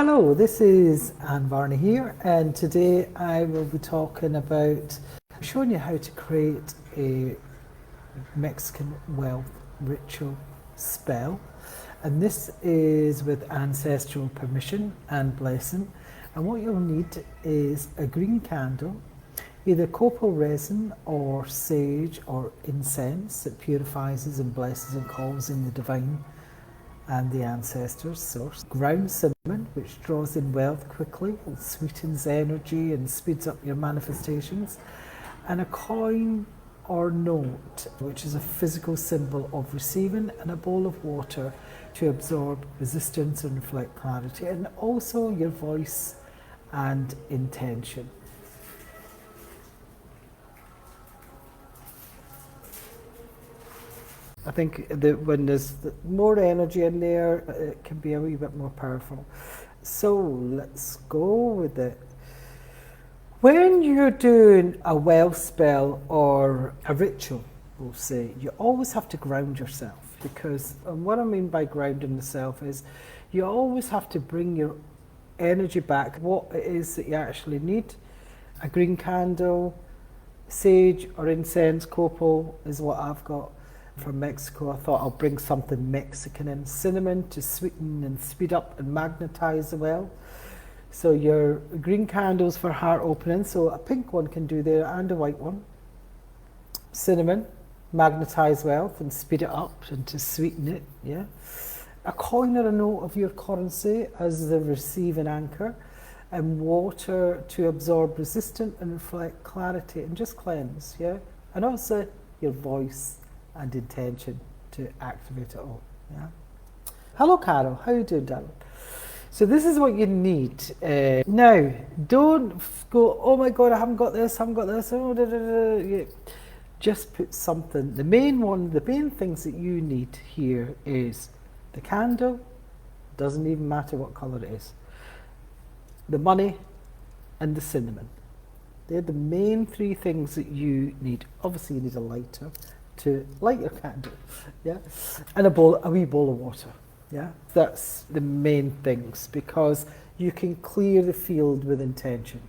Hello, this is Anne Varney here, and today I will be talking about showing you how to create a Mexican wealth ritual spell. And this is with ancestral permission and blessing. And what you'll need is a green candle, either copal resin or sage or incense that purifies and blesses and calls in the divine and the ancestors' source. Ground cinnamon, which draws in wealth quickly and sweetens energy and speeds up your manifestations. And a coin or note, which is a physical symbol of receiving, and a bowl of water to absorb resistance and reflect clarity, and also your voice and intention. I think that when there's more energy in there, it can be a wee bit more powerful. So let's go with it. When you're doing a wealth spell or a ritual, we'll say, you always have to ground yourself, because, and what I mean by grounding yourself is you always have to bring your energy back, what it is that you actually need. A green candle, sage or incense, copal is what I've got from Mexico. I thought I'll bring something Mexican in. Cinnamon to sweeten and speed up and magnetize the well. So your green candles for heart opening, so a pink one can do there and a white one. Cinnamon, magnetize wealth and speed it up and to sweeten it, yeah. A coin or a note of your currency as the receiving anchor, and water to absorb resistance and reflect clarity and just cleanse, yeah. And also your voice and intention to activate it all. Yeah. Hello, Carol. How are you doing, darling? So this is what you need. Now, don't go, oh my God, I haven't got this, Oh, da, da, da. Yeah. Just put something. The main things that you need here is the candle, doesn't even matter what color it is, the money, and the cinnamon. They're the main three things that you need. Obviously, you need a lighter to light your candle, yeah, and a wee bowl of water, yeah. That's the main things, because you can clear the field with intention,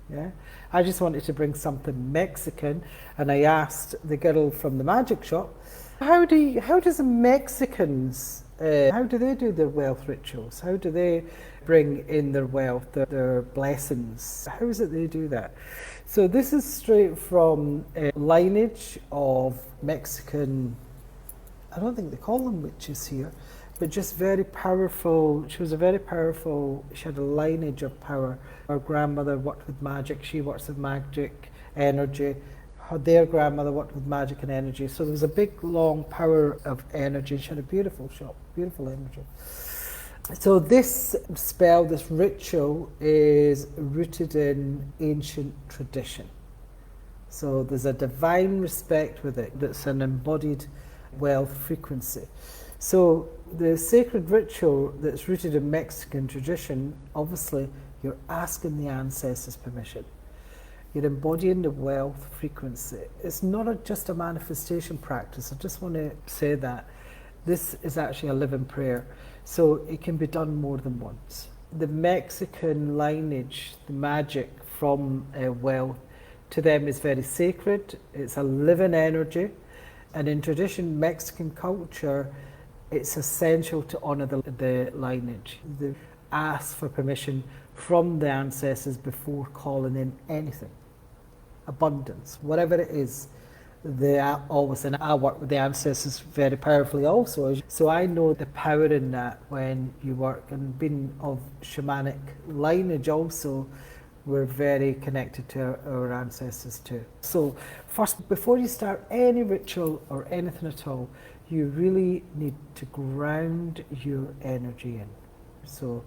yeah. I just wanted to bring something Mexican, and I asked the girl from the magic shop, how does the Mexicans, how do they do their wealth rituals? How do they bring in their wealth, their blessings? How is it they do that? So this is straight from a lineage of Mexican, I don't think they call them witches here, but just very powerful. She was a very powerful, she had a lineage of power. Her grandmother worked with magic, she works with magic, energy. Their grandmother worked with magic and energy. So there was a big, long power of energy. She had a beautiful shop, beautiful energy. So this spell, this ritual, is rooted in ancient tradition. So there's a divine respect with it that's an embodied wealth frequency. So the sacred ritual that's rooted in Mexican tradition, obviously you're asking the ancestors' permission. You're embodying the wealth frequency. It's not just a manifestation practice. I just want to say that. This is actually a living prayer. So it can be done more than once. The Mexican lineage, the magic from wealth, to them is very sacred. It's a living energy. And in tradition, Mexican culture, it's essential to honor the lineage. They ask for permission from the ancestors before calling in anything. Abundance, whatever it is, they are always, and I work with the ancestors very powerfully also. So I know the power in that when you work, and being of shamanic lineage also, we're very connected to our ancestors too. So first, before you start any ritual or anything at all, you really need to ground your energy in. So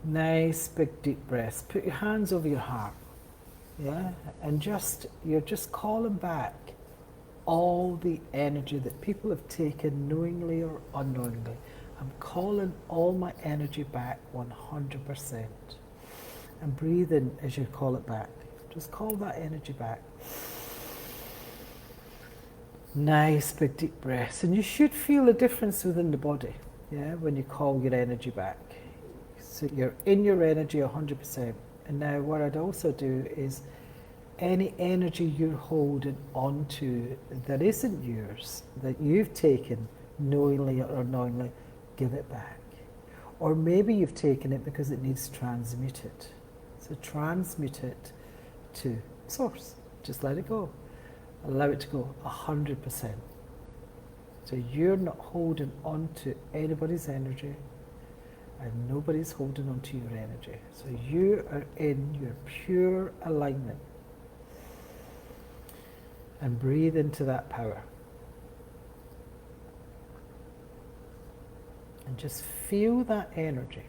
nice big deep breaths. Put your hands over your heart. Yeah, and you're just calling back all the energy that people have taken knowingly or unknowingly. I'm calling all my energy back 100%. And breathe in as you call it back. Just call that energy back. Nice big deep breaths, and you should feel a difference within the body, yeah, when you call your energy back. So you're in your energy 100%. And now what I'd also do is any energy you're holding onto that isn't yours, that you've taken knowingly or unknowingly, give it back. Or maybe you've taken it because it needs transmuted. So transmute it to source. Just let it go. Allow it to go 100%. So you're not holding on to anybody's energy, and nobody's holding on to your energy. So you are in your pure alignment. And breathe into that power. And just feel that energy.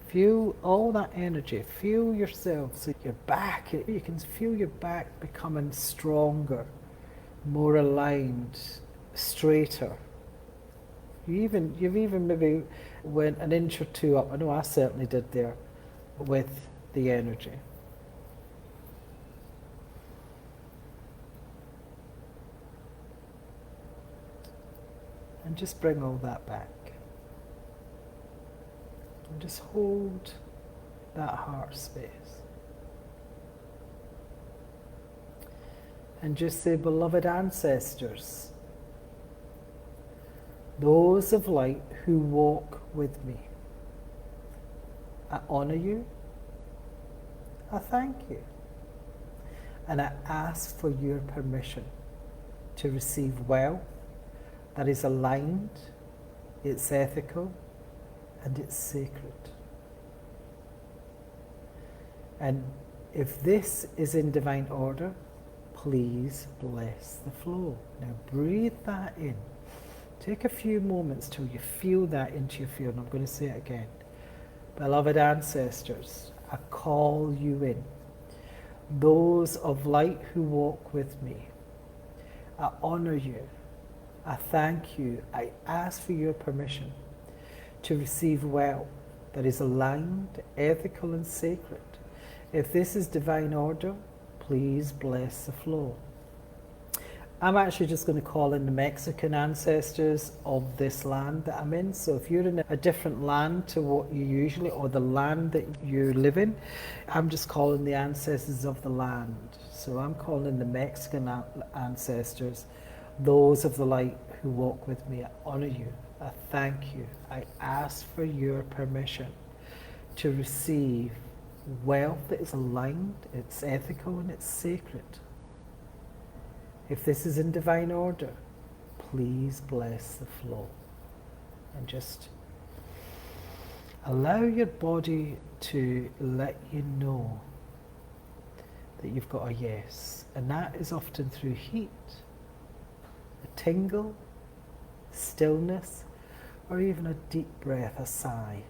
Feel all that energy. Feel yourself. So your back, you can feel your back becoming stronger, more aligned, straighter. You've even maybe went an inch or two up. I know I certainly did there with the energy. And just bring all that back. And just hold that heart space. And just say, beloved ancestors, those of light who walk with me, I honor you, I thank you, and I ask for your permission to receive wealth that is aligned, it's ethical, and it's sacred. And if this is in divine order, please bless the flow. Now breathe that in. Take a few moments till you feel that into your field. And I'm going to say it again. Beloved ancestors, I call you in. Those of light who walk with me, I honor you. I thank you. I ask for your permission to receive wealth that is aligned, ethical, and sacred. If this is divine order, please bless the flow. I'm actually just going to call in the Mexican ancestors of this land that I'm in. So if you're in a different land to what you usually, or the land that you live in, I'm just calling the ancestors of the land. So I'm calling in the Mexican ancestors, those of the light who walk with me. I honor you. I thank you. I ask for your permission to receive wealth that is aligned, it's ethical, and it's sacred. If this is in divine order, please bless the flow. And just allow your body to let you know that you've got a yes. And that is often through heat, a tingle, stillness, or even a deep breath, a sigh.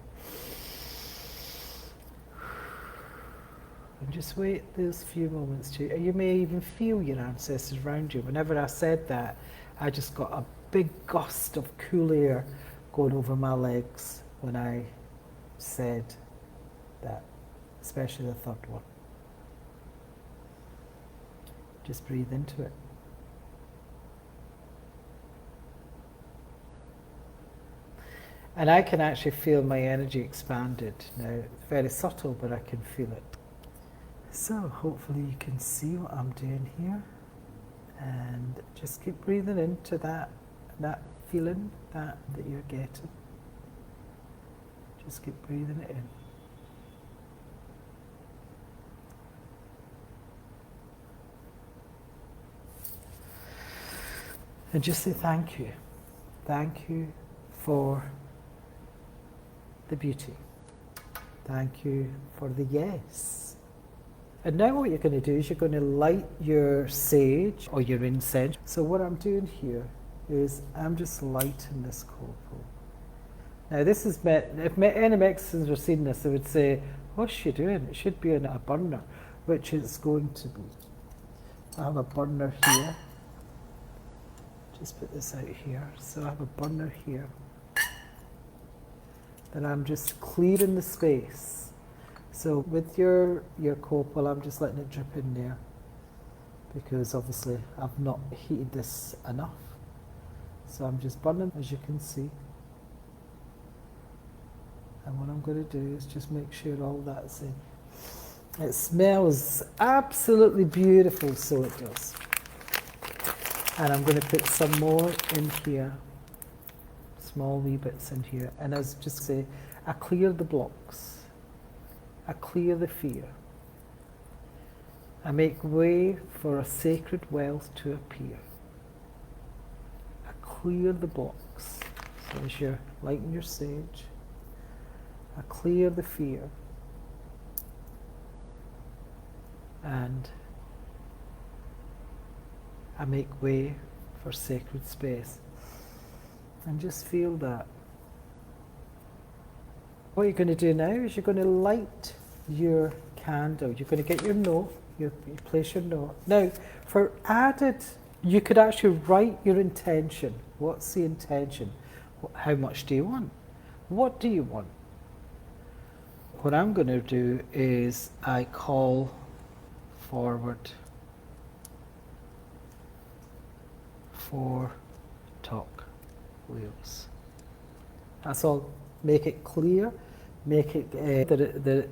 And just wait those few moments too. You may even feel your ancestors around you. Whenever I said that, I just got a big gust of cool air going over my legs when I said that, especially the third one. Just breathe into it. And I can actually feel my energy expanded. Now, it's very subtle, but I can feel it. So hopefully you can see what I'm doing here, and just keep breathing into that feeling that you're getting. Just keep breathing it in. And just say thank you. Thank you for the beauty. Thank you for the yes. And now what you're going to do is you're going to light your sage or your incense. So what I'm doing here is I'm just lighting this copal. Now this is if any Mexicans were seeing this, they would say, what's she doing? It should be in a burner, which it's going to be. I have a burner here. Just put this out here. So I have a burner here. Then I'm just clearing the space. So with your copal, I'm just letting it drip in there, because obviously I've not heated this enough. So I'm just burning, as you can see. And what I'm going to do is just make sure all that's in. It smells absolutely beautiful, so it does. And I'm going to put some more in here, small wee bits in here. And as just say, I clear the blocks. I clear the fear. I make way for a sacred wealth to appear. I clear the blocks. So as you're lighting your sage, I clear the fear. And I make way for sacred space. And just feel that. What you're going to do now is you're going to light your candle. You're going to get your note. You place your note. Now, for added, you could actually write your intention. What's the intention? How much do you want? What do you want? What I'm going to do is I call forward 4 talk wheels. That's all. Make it clear. Make it that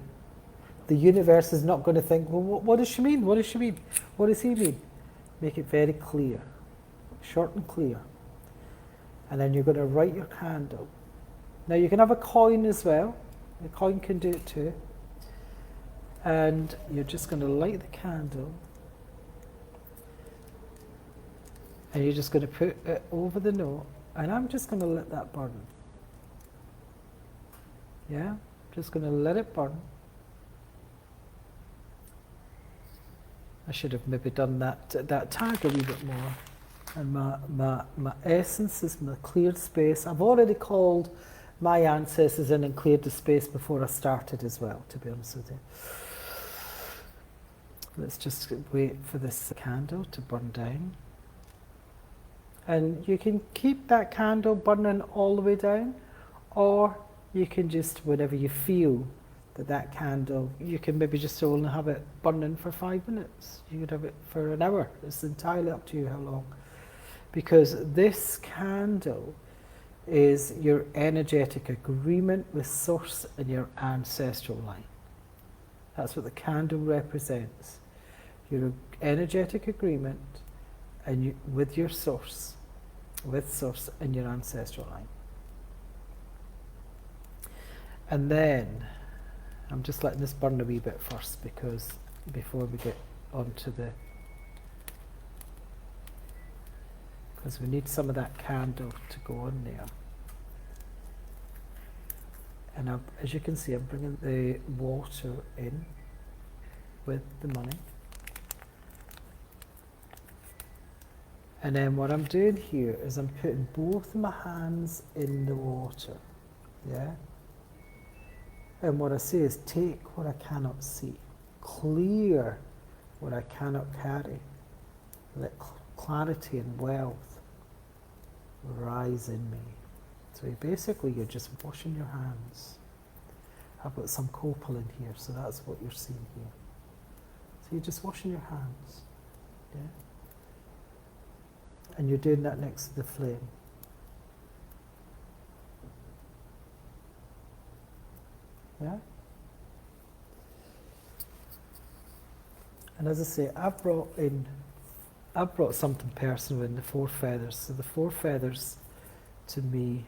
the universe is not going to think, well, what does she mean? What does she mean? What does he mean? Make it very clear, short and clear. And then you're going to write your candle. Now you can have a coin as well. The coin can do it too. And you're just going to light the candle. And you're just going to put it over the note. And I'm just going to let that burn. Yeah? Just going to let it burn. I should have maybe done that tag a wee bit more. And my essence is my cleared space. I've already called my ancestors in and cleared the space before I started as well, to be honest with you. Let's just wait for this candle to burn down. And you can keep that candle burning all the way down, or you can just, whenever you feel that candle, you can maybe just only have it burning for 5 minutes. You could have it for an hour. It's entirely up to you how long. Because this candle is your energetic agreement with Source and your ancestral line. That's what the candle represents. Your energetic agreement and with your Source, with Source and your ancestral line. And then, I'm just letting this burn a wee bit first, because before we get onto because we need some of that candle to go in there. And as you can see, I'm bringing the water in with the money. And then what I'm doing here is I'm putting both of my hands in the water. Yeah? And what I say is, take what I cannot see. Clear what I cannot carry. Let clarity and wealth rise in me. So basically you're just washing your hands. I've got some copal in here, so that's what you're seeing here. So you're just washing your hands. Yeah? And you're doing that next to the flame. Yeah? And as I say, I've brought something personal in, the 4 feathers. So the 4 feathers, to me,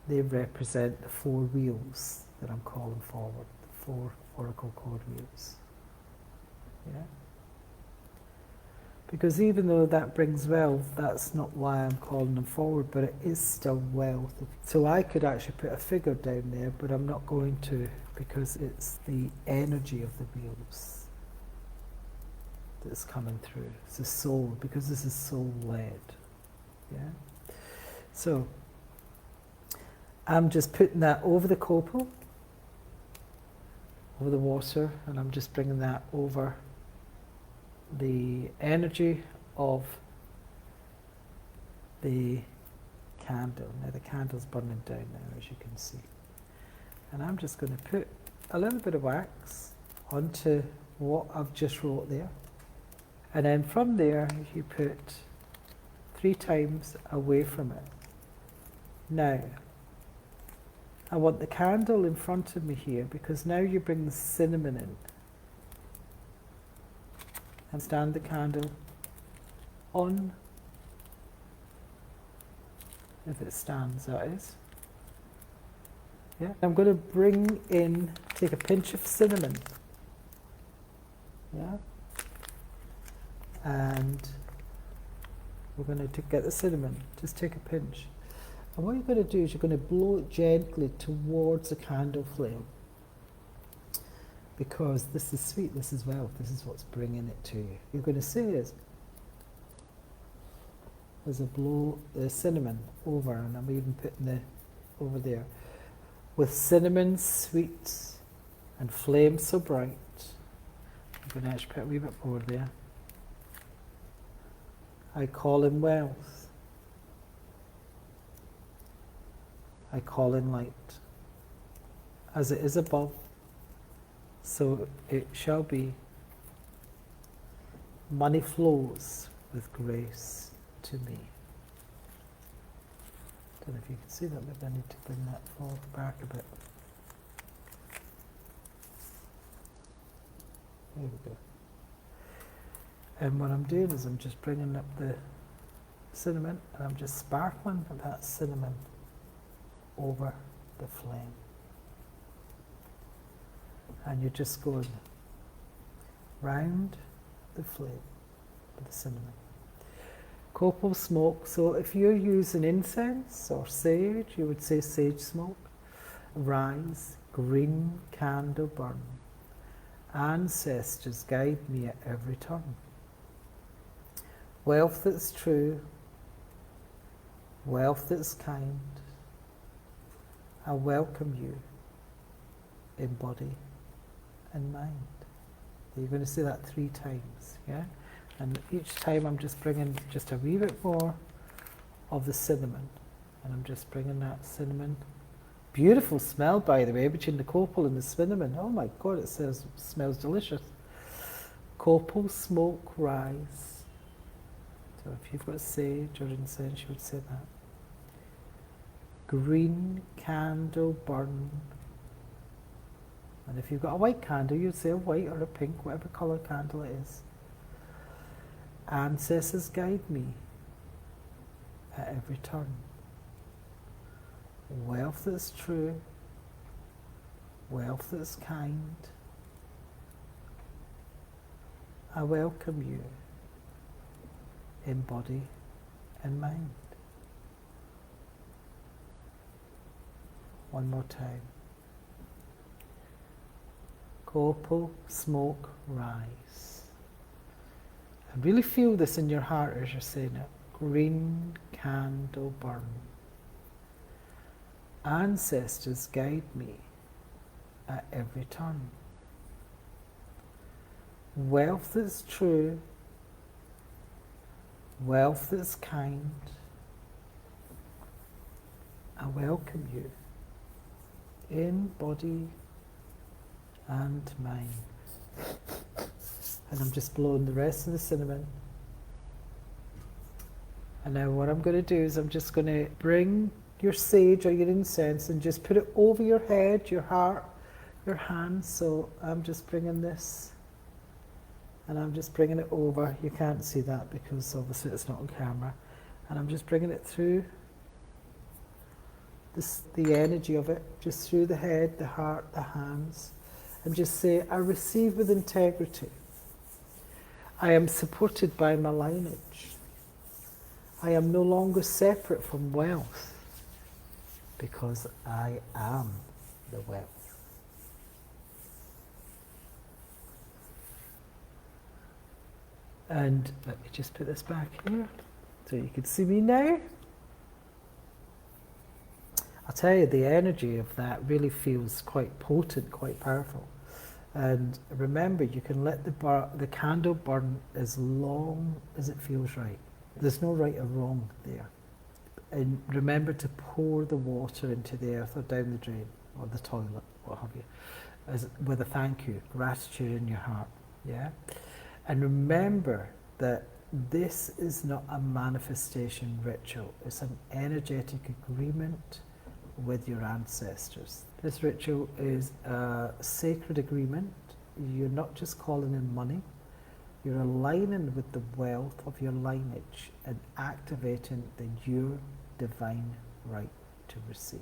they represent the 4 wheels that I'm calling forward, the 4 oracle code wheels. Yeah? Because even though that brings wealth, that's not why I'm calling them forward, but it is still wealth. So I could actually put a figure down there, but I'm not going to, because it's the energy of the wheels that's coming through. It's the soul, because this is soul-led. Yeah? So I'm just putting that over the copal, over the water, and I'm just bringing that over the energy of the candle. Now the candle's burning down now, as you can see. And I'm just going to put a little bit of wax onto what I've just wrote there. And then from there, you put 3 times away from it. Now, I want the candle in front of me here, because now you bring the cinnamon in. And stand the candle on, if it stands, that is. Yeah, I'm going to bring in, take a pinch of cinnamon. Yeah, and we're going to get the cinnamon, just take a pinch. And what you're going to do is you're going to blow it gently towards the candle flame. Because this is sweet, this is wealth, this is what's bringing it to you. You're going to say is, as I blow the cinnamon over, and I'm even putting the over there, with cinnamon sweet and flame so bright. I'm going to actually put a wee bit more there. I call in wealth. I call in light. As it is above, so it shall be. Money flows with grace to me. Don't know if you can see that, but I need to bring that forward back a bit. There we go. And what I'm doing is I'm just bringing up the cinnamon, and I'm just sparkling that cinnamon over the flame. And you're just going round the flame with the cinnamon. Copal smoke, so if you're using incense or sage, you would say sage smoke. Rise, green candle burn. Ancestors guide me at every turn. Wealth that's true, wealth that's kind. I welcome you in body and mind. You're going to say that 3 times, yeah? And each time I'm just bringing just a wee bit more of the cinnamon. And I'm just bringing that cinnamon. Beautiful smell, by the way, between the copal and the cinnamon. Oh my God, it smells delicious. Copal smoke rise. So if you've got sage or incense, you would say that. Green candle burn. And if you've got a white candle, you'd say a white or a pink, whatever colour candle it is. Ancestors guide me at every turn. Wealth that's true, wealth that's kind. I welcome you in body and mind. One more time. Copal smoke rise. And really feel this in your heart as you're saying it. Green candle burn. Ancestors guide me at every turn. Wealth that's true, wealth that's kind. I welcome you in body and mind. And I'm just blowing the rest of the cinnamon. And now what I'm going to do is I'm just going to bring your sage or your incense and just put it over your head, your heart, your hands. So I'm just bringing this and I'm just bringing it over. You can't see that because obviously it's not on camera. And I'm just bringing it through the energy of it, just through the head, the heart, the hands. And just say, I receive with integrity. I am supported by my lineage. I am no longer separate from wealth because I am the wealth. And let me just put this back here so you can see me now. I'll tell you, the energy of that really feels quite potent, quite powerful. And remember, you can let the candle burn as long as it feels right. There's no right or wrong there. And remember to pour the water into the earth or down the drain or the toilet, what have you, with a thank you, gratitude in your heart. Yeah? And remember that this is not a manifestation ritual. It's an energetic agreement with your ancestors. This ritual is a sacred agreement. You're not just calling in money, you're aligning with the wealth of your lineage and activating your divine right to receive.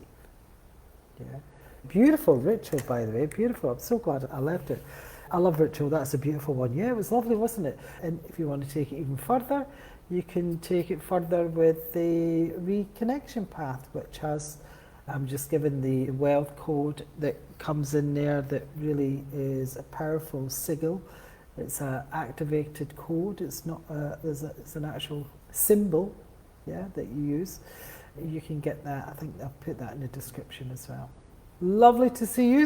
Yeah. Beautiful ritual, by the way, beautiful. I'm so glad I left it. I love ritual, that's a beautiful one. Yeah, it was lovely, wasn't it? And if you want to take it even further, you can take it further with the reconnection path, which has, I'm just given the wealth code that comes in there that really is a powerful sigil. It's an activated code, it's not it's an actual symbol, yeah, that you use. You can get that, I think I'll put that in the description as well. Lovely to see you.